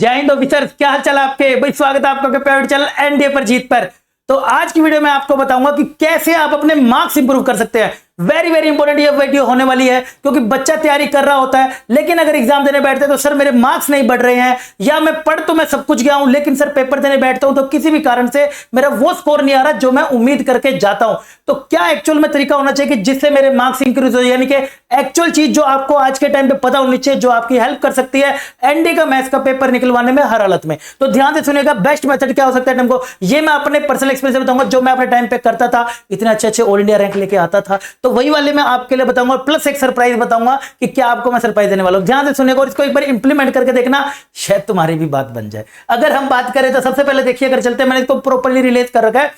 जय हिंद ऑफिसर्स, क्या हाल चाल आपके भाई। स्वागत है आपका फेवरेट चैनल एनडीए पर जीत पर। तो आज की वीडियो में आपको बताऊंगा कि कैसे आप अपने मार्क्स इंप्रूव कर सकते हैं। वेरी वेरी इंपॉर्टेंट ये वीडियो होने वाली है, क्योंकि बच्चा तैयारी कर रहा होता है लेकिन अगर एग्जाम देने बैठते हैं तो सर मेरे मार्क्स नहीं बढ़ रहे हैं, या मैं पढ़ तो मैं सब कुछ गया हूं लेकिन सर पेपर देने बैठता हूं तो किसी भी कारण से मेरा वो स्कोर नहीं आ रहा जो मैं उम्मीद करके जाता हूं। तो क्या एक्चुअल में तरीका होना चाहिए कि जिससे मेरे मार्क्स इंक्रीज हो, यानी कि एक्चुअल चीज जो आपको आज के टाइम पे पता होनी चाहिए, जो आपकी हेल्प कर सकती है एनडी का मैथ्स का पेपर निकलवाने में हर हालत में। तो ध्यान से सुनिएगा, बेस्ट मेथड क्या हो सकता है तुमको, ये मैं अपने पर्सनल एक्सपीरियंस से बताऊंगा, जो मैं अपने टाइम पे करता था, इतने अच्छे अच्छे ऑल इंडिया रैंक लेके आता था, तो वही वाले मैं आपके लिए बताऊंगा, प्लस एक सरप्राइज बताऊंगा कि क्या आपको मैं सरप्राइज देने वाला हूं। ध्यान से सुनिएगा और इसको एक बार इंप्लीमेंट करके देखना, शायद तुम्हारी भी बात बन जाए। अगर हम बात करें तो सबसे पहले देखिए, अगर चलते, मैंने इसको प्रॉपर्ली रिलेट कर रखा है,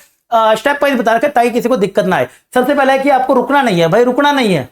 स्टेप वाइज बता रखा है ताकि किसी को दिक्कत ना आए। सबसे पहले है कि आपको रुकना नहीं है भाई, रुकना नहीं है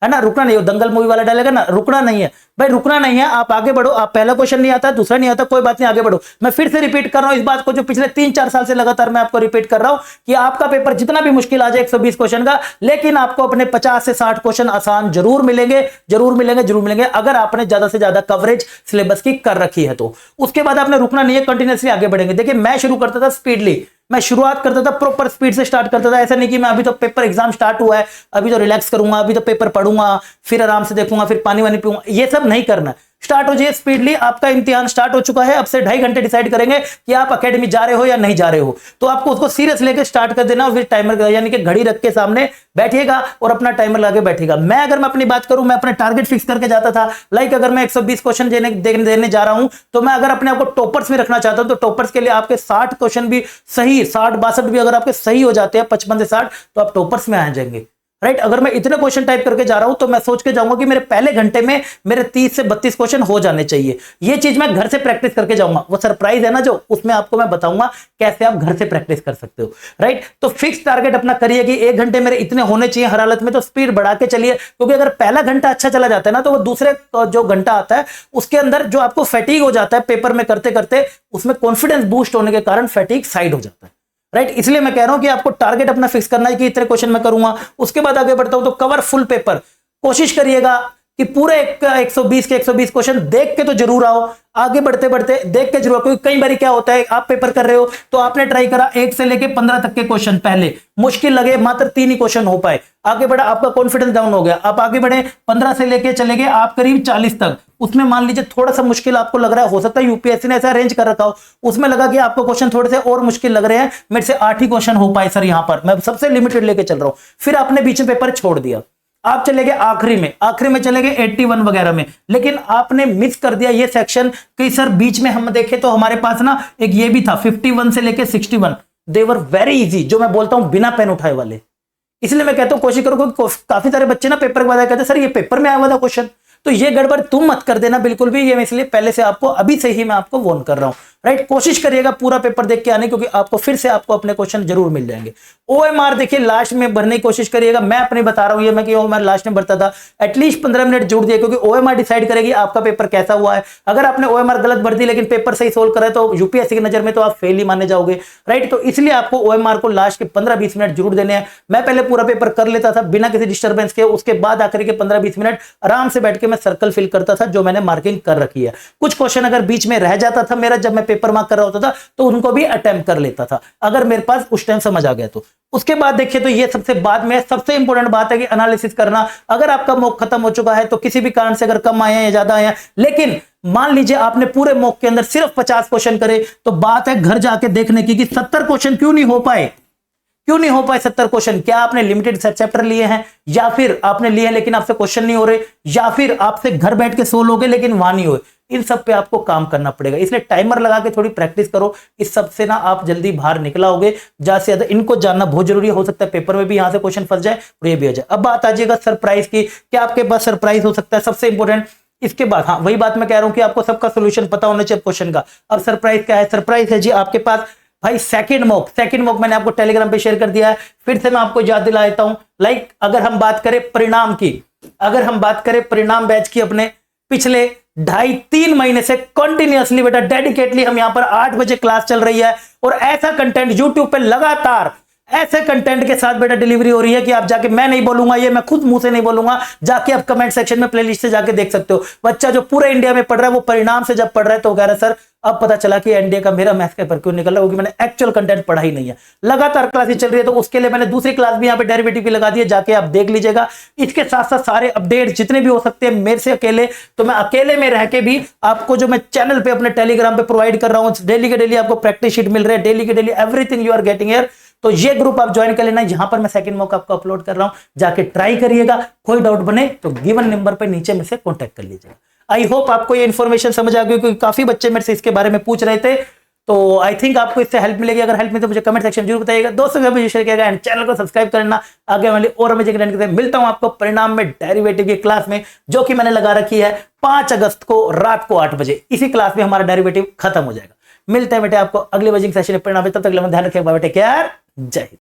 ना, रुकना नहीं है। दंगल मूवी वाला डालेगा ना, रुकना नहीं है भाई, रुकना नहीं है। आप आगे बढ़ो। आप पहला क्वेश्चन नहीं आता, दूसरा नहीं आता, कोई बात नहीं, आगे बढ़ो। मैं फिर से रिपीट कर रहा हूं इस बात को, जो पिछले 3-4 साल से लगातार मैं आपको रिपीट कर रहा हूं कि आपका पेपर जितना भी मुश्किल आ जाए 120 क्वेश्चन का, लेकिन आपको अपने 50 से 60 क्वेश्चन आसान जरूर मिलेंगे, जरूर मिलेंगे, जरूर मिलेंगे, अगर आपने ज्यादा से ज्यादा कवरेज सिलेबस की कर रखी है तो। उसके बाद आपने रुकना नहीं है, कंटिन्यूअसली आगे बढ़ेंगे। देखिए मैं शुरू करता था स्पीडली, मैं शुरुआत करता था प्रॉपर स्पीड से स्टार्ट करता था। ऐसा नहीं कि मैं अभी तो पेपर एग्जाम स्टार्ट हुआ है, अभी तो रिलैक्स करूंगा, अभी तो पेपर पढ़ूंगा, फिर आराम से देखूंगा, फिर पानी वानी पीऊंगा, ये सब नहीं करना। स्टार्ट हो जाइए स्पीडली। आपका इम्तिहान स्टार्ट हो चुका है, अब से 2.5 घंटे डिसाइड करेंगे कि आप एकेडमी जा रहे हो या नहीं जा रहे हो, तो आपको उसको सीरियस लेके स्टार्ट कर देना। फिर टाइमर यानी कि घड़ी रख के सामने बैठिएगा और अपना टाइमर लगा बैठेगा। अगर मैं अपनी बात करूं, मैं अपने टारगेट फिक्स करके जाता था। लाइक अगर मैं 120 क्वेश्चन देने जा रहा हूं, तो मैं अगर अपने आपको टॉपर्स में रखना चाहता हूं, तो टॉपर्स के लिए आपके 60 क्वेश्चन भी सही, 60-62 भी अगर आपके सही हो जाते हैं, 55 से 60, तो आप टॉपर्स में आ जाएंगे। राइट अगर मैं इतने क्वेश्चन टाइप करके जा रहा हूं, तो मैं सोच के जाऊंगा कि मेरे पहले घंटे में मेरे 30 से 32 क्वेश्चन हो जाने चाहिए। ये चीज मैं घर से प्रैक्टिस करके जाऊंगा। वो सरप्राइज है ना जो, उसमें आपको मैं बताऊंगा कैसे आप घर से प्रैक्टिस कर सकते हो। राइट तो फिक्स टारगेट अपना करिए कि 1 घंटे मेरे इतने होने चाहिए हर हालत में, तो स्पीड बढ़ा के चलिए। क्योंकि अगर पहला घंटा अच्छा चला जाता है ना, तो वो दूसरे जो घंटा आता है उसके अंदर जो आपको फैटीग हो जाता है पेपर में करते करते, उसमें कॉन्फिडेंस बूस्ट होने के कारण फैटीग साइड हो जाता है। राइट इसलिए मैं कह रहा हूं कि आपको टारगेट अपना फिक्स करना है कि इतने क्वेश्चन मैं करूंगा। उसके बाद आगे बढ़ता हूं तो कवर फुल पेपर। कोशिश करिएगा कि पूरे 120 के 120 क्वेश्चन देख के तो जरूर आओ। आगे बढ़ते बढ़ते देख के जरूर, क्योंकि कई बार क्या होता है, आप पेपर कर रहे हो तो आपने ट्राई करा 1 से लेके 15 तक के क्वेश्चन, पहले मुश्किल लगे, मात्र 3 ही क्वेश्चन हो पाए, आगे बढ़ा, आपका कॉन्फिडेंस डाउन हो गया। आप आगे बढ़े 15 से लेके चले गए आप करीब 40 तक, उसमें मान लीजिए थोड़ा सा मुश्किल आपको लग रहा है, हो सकता है यूपीएससी ने ऐसा अरेंज कर रखा हो, उसमें लगा कि आपको क्वेश्चन थोड़े से और मुश्किल लग रहे हैं, मेरे से 8 ही क्वेश्चन हो पाए सर, यहां पर मैं सबसे लिमिटेड लेके चल रहा हूं। फिर आपने बीच में पेपर छोड़ दिया, आप चले गए आखिरी में चले गए 81 वगैरह में, लेकिन आपने मिस कर दिया ये सेक्शन कि सर बीच में हम देखें तो हमारे पास ना एक ये भी था 51 से लेके 61, दे वर वेरी इजी, जो मैं बोलता हूं बिना पेन उठाए वाले। इसलिए मैं कहता हूं कोशिश करो, काफी सारे बच्चे ना पेपर के बाद कहते हैं सर ये पेपर में आया हुआ था क्वेश्चन, तो ये गड़बड़ तुम मत कर देना बिल्कुल भी। ये मैं इसलिए पहले से आपको अभी से ही मैं आपको वार्न कर रहा हूं। राइट कोशिश करिएगा पूरा पेपर देख के आने, क्योंकि आपको फिर से आपको अपने क्वेश्चन जरूर मिल जाएंगे। ओएमआर देखिए लास्ट में भरने की कोशिश करिएगा। मैं अपने बता रहा हूं ये, मैं कि ओएमआर लास्ट में भरता था, एटलीस्ट 15 मिनट जोड़ दिए, क्योंकि ओएमआर डिसाइड करेगी आपका पेपर कैसा हुआ है। अगर आपने ओएमआर गलत भर दी लेकिन पेपर सही सोल्व करा तो यूपीएससी की नजर में तो आप फेल ही माने जाओगे। राइट तो इसलिए आपको ओएमआर को लास्ट के 15-20 मिनट जरूर देने हैं। मैं पहले पूरा पेपर कर लेता था बिना किसी डिस्टर्बेंस के, उसके बाद आकर के 15-20 मिनट आराम से बैठ के मैं सर्कल फिल करता था जो मैंने मार्किंग कर रखी है। कुछ क्वेश्चन अगर बीच में रह जाता था मेरा, जब मैं पेपर मार्क कर रहा होता था, तो उनको भी अटेम्प्ट कर लेता था अगर मेरे पास उस टाइम समझ आ गया तो। उसके बाद देखिए तो ये सबसे बाद में सबसे इंपॉर्टेंट बात है कि एनालिसिस करना। अगर आपका मॉक खत्म हो चुका है तो किसी भी कारण से अगर कम आए हैं या ज्यादा आए हैं, लेकिन मान लीजिए आपने पूरे मॉक के अंदर सिर्फ 50 क्वेश्चन करे, तो बात है घर जाके देखने की कि 70 क्वेश्चन क्यों नहीं हो पाए। 70 क्वेश्चन? क्या आपने लिमिटेड चैप्टर लिए हैं, या फिर आपने लिए हैं लेकिन आपसे क्वेश्चन नहीं हो रहे, या फिर आपसे घर बैठ के सोल्व हो गए लेकिन वहां नहीं हुए। इन सब पे आपको काम करना पड़ेगा, इसलिए टाइमर लगा के थोड़ी प्रैक्टिस करो। इस सब से ना आप जल्दी बाहर निकलाओगे। ज्यादा से ज्यादा इनको जानना बहुत जरूरी हो सकता है पेपर में भी यहां से क्वेश्चन फंस जाए और ये भी आ जाए। अब बात आ जाएगा सरप्राइज की, क्या आपके पास सरप्राइज हो सकता है, सबसे इंपॉर्टेंट। इसके बाद हाँ वही बात मैं कह रहा हूं कि आपको सबका सोल्यूशन पता होना चाहिए क्वेश्चन का। अब सरप्राइज क्या है? सरप्राइज है जी आपके पास भाई सेकंड मॉक मैंने आपको टेलीग्राम पे शेयर कर दिया है। फिर से मैं आपको याद दिला देता हूं। लाइक अगर हम बात करें परिणाम की, अगर हम बात करें परिणाम बैच की, अपने पिछले 2.5-3 महीने से कंटिन्यूअसली बेटा डेडिकेटली हम यहां पर 8 बजे क्लास चल रही है, और ऐसा कंटेंट यूट्यूब पे लगातार ऐसे कंटेंट के साथ बेटा डिलीवरी हो रही है कि आप जाके, मैं नहीं बोलूंगा ये, मैं खुद मुंह से नहीं बोलूंगा, जाके आप कमेंट सेक्शन में प्लेलिस्ट से जाके देख सकते हो। बच्चा जो पूरे इंडिया में पढ़ रहा है वो परिणाम से जब पढ़ रहा है तो कह रहा है सर अब पता चला कि एनडीए का मेरा मैथ पेपर क्यों निकल रहा है, क्योंकि मैंने एक्चुअल कंटेंट पढ़ा ही नहीं है। लगातार क्लासेस चल रही है तो उसके लिए मैंने दूसरी क्लास भी यहाँ पे डेरिवेटिव की लगा दी है, जाके आप देख लीजिएगा। इसके साथ साथ सारे अपडेट जितने भी हो सकते हैं मेरे से अकेले, तो मैं अकेले में रह के भी आपको जो मैं चैनल पे अपने टेलीग्राम पे प्रोवाइड कर रहा हूँ, डेली के डेली आपको प्रैक्टिस शीट मिल रहे हैं, डेली के daily everything you are getting here. तो ये ग्रुप आप ज्वाइन कर लेना, यहां पर मैं सेकंड मॉक आपको अपलोड कर रहा हूं, जाके ट्राई करिएगा। कोई डाउट बने तो गिवन नंबर पे नीचे में से कांटेक्ट कर लीजिएगा। आई होप आपको ये इन्फॉर्मेशन समझ आ गई, क्योंकि काफी बच्चे मेरे से इसके बारे में पूछ रहे थे, तो आई थिंक आपको इससे हेल्प मिलेगी। अगर हेल्प मिले तो मुझे कमेंट सेक्शन जरूर बताइएगा, दोस्तों को भी शेयर करिएगा एंड चैनल को सब्सक्राइब करना। आगे वाली और मिलता हूं आपको परिणाम में डेरिवेटिव की क्लास में, जो कि मैंने लगा रखी है 5 अगस्त को रात को 8 बजे। इसी क्लास में हमारा डेरिवेटिव खत्म हो जाएगा। मिलते हैं बेटे आपको अगले बजिंग सेशन में परिणाम में, तब तक ध्यान रखिएगा, टेक केयर, जय हिंद।